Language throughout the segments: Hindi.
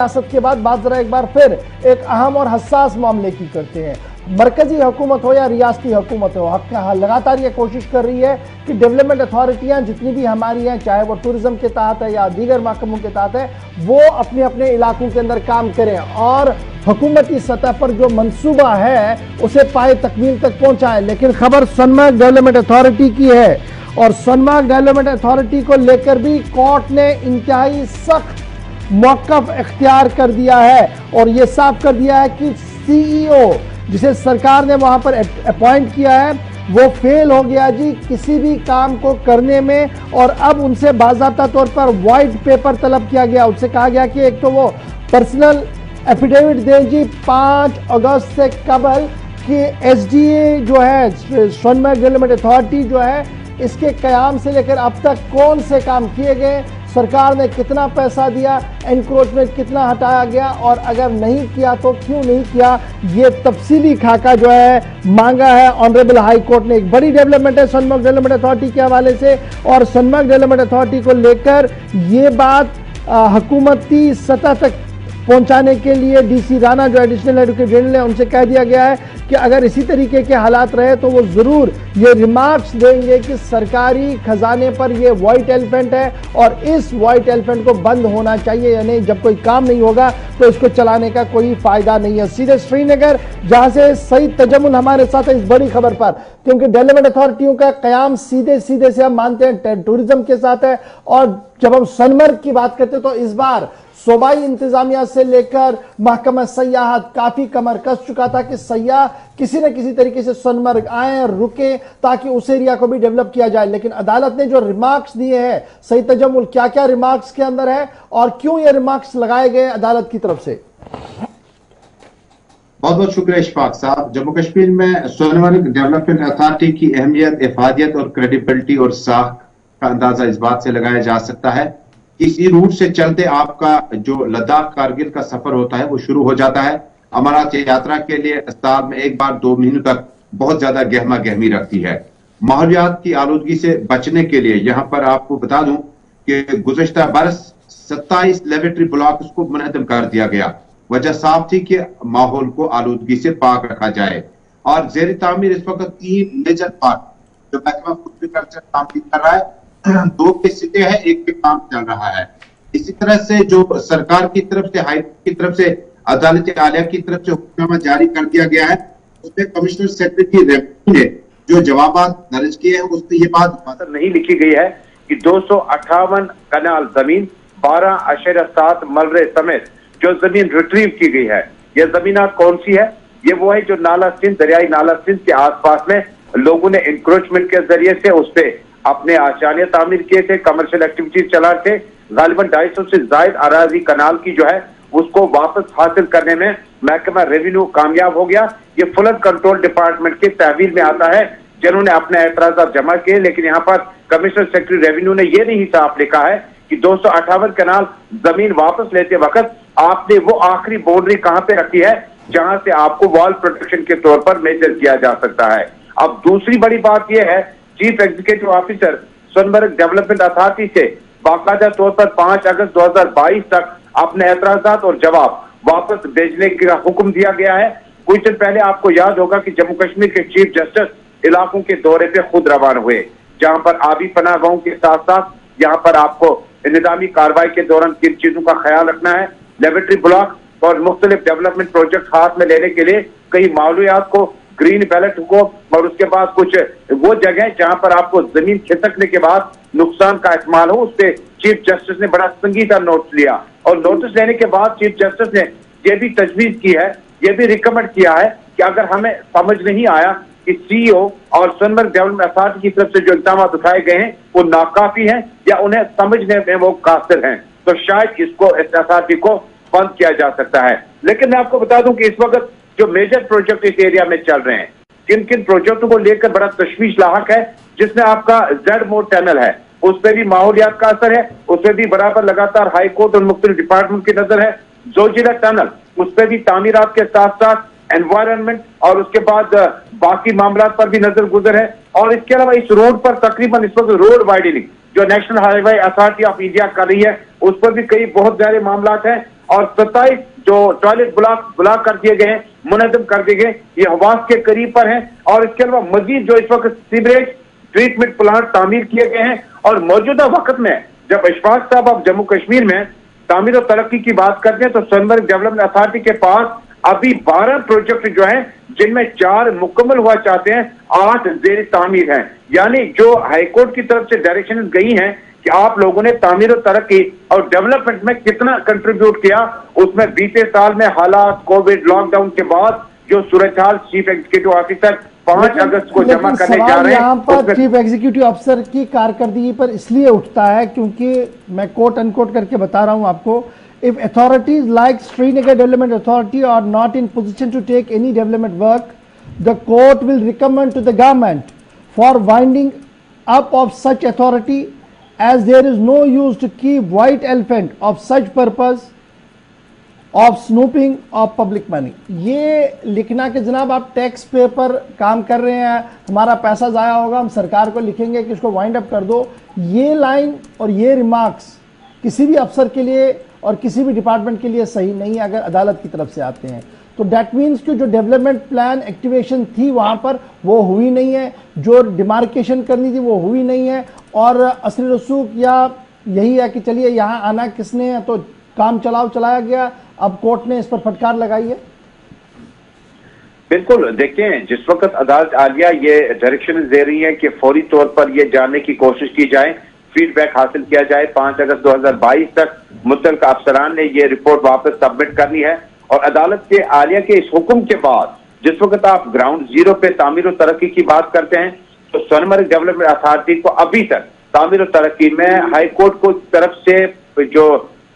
सियासत के बाद बात जरा एक बार फिर एक अहम और हसास मामले की करते हैं। मरकजी हुकूमत हो या रियासती हुकूमत हो, लगातार ये कोशिश कर रही है कि डेवलपमेंट अथॉरिटियां जितनी भी हमारी हैं, चाहे वो टूरिज्म के तहत है या दीगर महकमों के तहत है, वो अपने अपने इलाकों के अंदर काम करें और हुकूमती सतह पर जो मंसूबा है उसे पाए तकमील तक पहुंचाएं। लेकिन खबर सोनमर्ग डेवलपमेंट अथॉरिटी की है और सोनमर्ग डेवलपमेंट अथॉरिटी को लेकर भी कोर्ट ने इंतहाई सख्त मौक़िफ़ इख्तियार कर दिया है और यह साफ कर दिया है कि सीईओ जिसे सरकार ने वहां पर अपॉइंट किया है वो फेल हो गया जी किसी भी काम को करने में, और अब उनसे बाज़ाब्ता तौर पर वाइट पेपर तलब किया गया। उनसे कहा गया कि एक तो वो पर्सनल एफिडेविट दें जी 5 अगस्त से कबल कि एसडीए जो है सोनमर्ग डेवलपमेंट अथॉरिटी जो है इसके कयाम से लेकर अब तक कौन से काम किए गए, सरकार ने कितना पैसा दिया, एनक्रोचमेंट कितना हटाया गया और अगर नहीं किया तो क्यों नहीं किया, ये तफसीली खाका जो है मांगा है ऑनरेबल हाई कोर्ट ने। एक बड़ी डेवलपमेंट है सोनमर्ग डेवलपमेंट अथॉरिटी के हवाले से और सोनमर्ग डेवलपमेंट अथॉरिटी को लेकर ये बात हुकूमती सतह तक पहुंचाने के लिए डीसी राणा जो एडिशनल एडवोकेट जनरल है उनसे कह दिया गया है कि अगर इसी तरीके के हालात रहे तो वो जरूर ये रिमार्क्स देंगे कि सरकारी खजाने पर ये वाइट एलिफेंट है और इस वाइट एलिफेंट को बंद होना चाहिए, यानी जब कोई काम नहीं होगा तो इसको चलाने का कोई फायदा नहीं है। सीधे श्रीनगर जहां से सईद तजम्मुल हमारे साथ है इस बड़ी खबर पर, क्योंकि डेवलपमेंट अथॉरिटियों का कयाम सीधे सीधे से हम मानते हैं टूरिज्म के साथ है और जब हम सोनमर्ग की बात करते हैं तो इस बार सूबाई इंतजामिया से लेकर महकमा सयाहत काफी कमर कस चुका था कि सयाह किसी न किसी तरीके से सोनमर्ग आए रुके ताकि उस एरिया को भी डेवलप किया जाए। लेकिन अदालत ने जो रिमार्क्स दिए हैं, सईद तजम्मुल क्या क्या रिमार्क्स के अंदर है और क्यों ये रिमार्क्स लगाए गए अदालत की तरफ से? बहुत बहुत शुक्रिया इशफाक साहब। जम्मू कश्मीर में सोनमर्ग डेवलपमेंट अथॉरिटी की अहमियत, इफादियत और क्रेडिबिलिटी और साख का अंदाजा इस बात से लगाया जा सकता है इसी रूट से चलते आपका जो लद्दाख कारगिल का सफर होता है वो शुरू हो जाता है। अमरनाथ यात्रा के लिए साल में एक बार 2 महीनों तक बहुत ज्यादा गहमा गहमी रखती है। माहौलियात की आलूदगी से बचने के लिए यहाँ पर आपको बता दूं कि गुज़श्ता बरस 27 लेबोरेटरी ब्लॉक को मुनहदम कर दिया गया। वजह साफ थी कि माहौल को आलूदगी से पाक रखा जाए और जेर तामीर इस वक्त 3 मेजर पार्क जो महकमा एग्रीकल्चर तामीर कर रहा है, 2 के सिटे है, 1 पे काम चल रहा है। इसी तरह से जो सरकार की तरफ से, हाई की तरफ से, अदालत आलिया की तरफ से हुक्मनामा जारी कर दिया गया है, उसमें कमिश्नर सेक्रेटरी रेवेन्यू ने जो जवाब दर्ज किए हैं उसमें ये बात नहीं लिखी गई है कि 258 कनाल जमीन 12.7 मलरे समेत जो जमीन रिट्रीव की गई है, यह जमीनात कौन सी है? ये वो है जो नाला सिंध, दरियाई नाला सिंध के आसपास में लोगों ने इंक्रोचमेंट के जरिए से उस पे अपने आशानिया तामीर किए थे, कमर्शियल एक्टिविटीज चला थे। गालिबन 250 से जायद अराजी कनाल की जो है उसको वापस हासिल करने में महकमा रेवेन्यू कामयाब हो गया। ये फ्लड कंट्रोल डिपार्टमेंट के तहवील में आता है जिन्होंने अपने एतराज़ात जमा किए, लेकिन यहाँ पर कमिश्नर सेक्रेटरी रेवेन्यू ने यह नहीं साफ लिखा है कि 258 कनाल जमीन वापस लेते वक्त आपने वो आखिरी बाउंड्री कहां पे रखी है जहां से आपको वॉल प्रोटेक्शन के तौर पर मेजर किया जा सकता है। अब दूसरी बड़ी बात यह है, chief executive officer Sonamarg development authority से बाकायदा तौर पर 5 अगस्त 2022 तक अपने एतराजात और जवाब वापस भेजने का हुक्म दिया गया है। कुछ दिन पहले आपको याद होगा कि जम्मू कश्मीर के चीफ जस्टिस इलाकों के दौरे पे खुद रवाना हुए, जहां पर आबी पनाह गाहों के साथ साथ यहाँ पर आपको निजामी कार्रवाई के दौरान किन चीजों का ख्याल रखना है, लेबोरेटरी ब्लॉक और मुख्तलिफ डेवलपमेंट प्रोजेक्ट हाथ में लेने के लिए कई मालूमात को, ग्रीन बैलेट को, और उसके बाद कुछ वो जगह जहां पर आपको जमीन खिसकने के बाद नुकसान का इस्तेमाल हो, उस पर चीफ जस्टिस ने बड़ा संजीदा नोटिस लिया और नोटिस लेने के बाद चीफ जस्टिस ने यह भी तजवीज की है, यह भी रिकमेंड किया है कि अगर हमें समझ नहीं आया कि सीईओ और सोनमर्ग डेवलपमेंट अथॉरिटी की तरफ से जो इल्जाम उठाए गए हैं वो नाकाफी हैं या उन्हें समझने में वो कासिर हैं, तो शायद इसको, इस अथॉरिटी को बंद किया जा सकता है। लेकिन मैं आपको बता दूं कि इस वक्त जो मेजर प्रोजेक्ट इस एरिया में चल रहे हैं, किन किन प्रोजेक्टों को लेकर बड़ा तशवीश लाहक है, जिसमें आपका जेड मोड टनल है, उस पर भी माहौलियात का असर है, उसमें भी बराबर लगातार हाई कोर्ट और मुख्तलिफ डिपार्टमेंट की नजर है। जोजिला टनल, उस पर भी तामीरात के साथ साथ एनवायरनमेंट और उसके बाद बाकी मामला पर भी नजर गुजर है। और इसके अलावा इस रोड पर तकरीबन इस वक्त रोड वाइडनिंग जो national highway authority of India कर रही है, उस पर भी कई बहुत सारे मामला हैं। और 27 जो टॉयलेट ब्लॉक कर दिए गए हैं, मुनज़्ज़म कर दिए गए, ये हवास के करीब पर हैं। और इसके अलावा मजीद जो इस वक्त सीवरेज ट्रीटमेंट प्लांट तामीर किए गए हैं। और मौजूदा वक्त में जब इशफाक साहब अब जम्मू कश्मीर में तामीर और तरक्की की बात करते हैं तो सोनमर्ग डेवलपमेंट अथॉरिटी के पास अभी 12 प्रोजेक्ट जो हैं, जिनमें 4 मुकम्मल हुआ चाहते हैं, 8 जेर तामीर हैं। यानी जो हाईकोर्ट की तरफ से डायरेक्शन गई हैं कि आप लोगों ने तामीर और तरक्की और डेवलपमेंट में कितना कंट्रीब्यूट किया, उसमें बीते साल में हालात, कोविड, लॉकडाउन के बाद जो सूरत-हाल चीफ एग्जीक्यूटिव ऑफिसर 5 अगस्त को जमा करने जा रहे हैं। यहाँ पर चीफ एग्जीक्यूटिव ऑफिसर की कारकर्दगी पर इसलिए उठता है क्योंकि मैं कोट अनकोट करके बता रहा हूँ आपको, if authorities like Srinagar Development Authority are not in position to take any development work, the court will recommend to the government for winding up of such authority, as there is no use to keep white elephant of such purpose of snooping of public money। ये लिखना कि जनाब आप टैक्स पे पर काम कर रहे हैं, हमारा पैसा ज़ाया होगा, हम सरकार को लिखेंगे कि इसको वाइंड अप कर दो। ये लाइन और ये रिमार्क्स किसी भी अफसर के लिए और किसी भी डिपार्टमेंट के लिए सही नहीं है अगर अदालत की तरफ से आते हैं। तो डेट मीन्स कि जो डेवलपमेंट प्लान एक्टिवेशन थी वहाँ पर वो हुई नहीं है, जो डिमार्केशन करनी थी वो हुई नहीं है, और असली रसूख या यही है कि चलिए यहाँ आना किसने है तो काम चलाया गया। अब कोर्ट ने इस पर फटकार लगाई है। बिल्कुल, देखें जिस वक्त अदालत आलिया ये डायरेक्शन दे रही है कि फौरी तौर पर ये जानने की कोशिश की जाए, फीडबैक हासिल किया जाए, 5 अगस्त 2022 तक मुतल्लिका अफसरान ने ये रिपोर्ट वापस सबमिट करनी है। और अदालत के आलिया के इस हुक्म के बाद जिस वक्त आप ग्राउंड जीरो पे तामीर और तरक्की की बात करते हैं तो सोनमर्ग डेवलपमेंट अथॉरिटी को अभी तक तामीर और तरक्की में हाई कोर्ट को तरफ से जो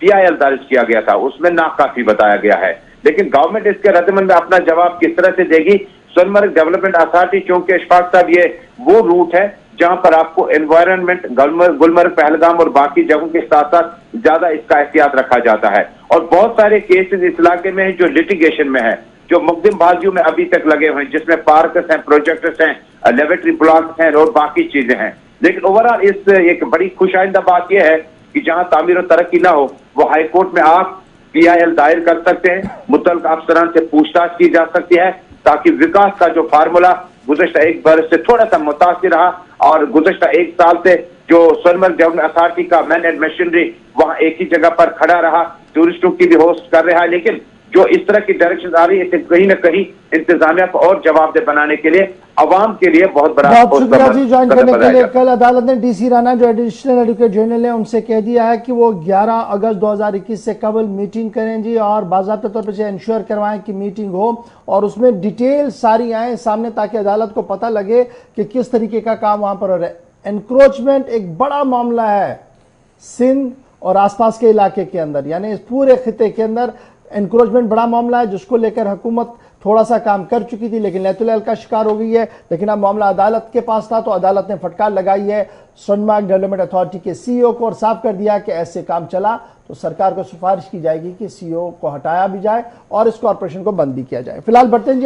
PIL दर्ज किया गया था उसमें नाकाफी बताया गया है। लेकिन गवर्नमेंट इसके रद्दमंद में अपना जवाब किस तरह से देगी? सोनमर्ग डेवलपमेंट अथॉरिटी, क्योंकि इशफाक साहब ये वो रूट है जहां पर आपको एनवायरनमेंट गुलमर्ग, पहलगाम और बाकी जगहों के साथ साथ ज्यादा इसका एहतियात रखा जाता है। और बहुत सारे केसेस इस इलाके में हैं जो लिटिगेशन में है, जो मुकदमबाजियों में अभी तक लगे हुए हैं, जिसमें पार्कस हैं, प्रोजेक्ट्स हैं, लेबोरेटरी ब्लॉक्स हैं और बाकी चीजें हैं। लेकिन ओवरऑल इस एक बड़ी खुशाइंदा बात यह है कि जहां तामीर और तरक्की ना हो वो हाई कोर्ट में आप PIL दायर कर सकते हैं, मुतल्लिका अफसरान से पूछताछ की जा सकती है ताकि विकास का जो फार्मूला गुज़श्ता एक बरस से थोड़ा सा मुतासिर रहा और गुज़श्ता एक साल से जो सोनमर्ग डेवलपमेंट अथॉरिटी का मैन एंड मशीनरी वहां एक ही जगह पर खड़ा रहा, टूरिस्टों की भी होस्ट कर रहा है। लेकिन जो इस तरह की डायरेक्शन आ रही है इसे कहीं ना कहीं इंतजामिया को और जवाबदेह बनाने के लिए अवाम के लिए बहुत बड़ा शुक्रिया जी ज्वाइन करने के लिए। कल अदालत ने DC राणा जो एडिशनल एडवोकेट जनरल है उनसे कह दिया है कि वो 11 अगस्त 2021 से कबल मीटिंग करें जी और बाज़ाब्ता तौर पर इंश्योर करवाएं कि मीटिंग हो और उसमें डिटेल सारी आए सामने ताकि अदालत को पता लगे कि किस तरीके का काम वहां पर हो रहा है। एनक्रोचमेंट एक बड़ा मामला है सिंध और आसपास के इलाके के अंदर, यानी इस पूरे खिते के अंदर एनक्रोचमेंट बड़ा मामला है जिसको लेकर हुकूमत थोड़ा सा काम कर चुकी थी लेकिन लैतुलैल का शिकार हो गई है। लेकिन अब मामला अदालत के पास था तो अदालत ने फटकार लगाई है सोनमर्ग डेवलपमेंट अथॉरिटी के CEO को और साफ कर दिया कि ऐसे काम चला तो सरकार को सिफारिश की जाएगी कि CEO को हटाया भी जाए और इस कॉरपोरेशन को बंद भी किया जाए। फिलहाल बढ़ते हैं जी।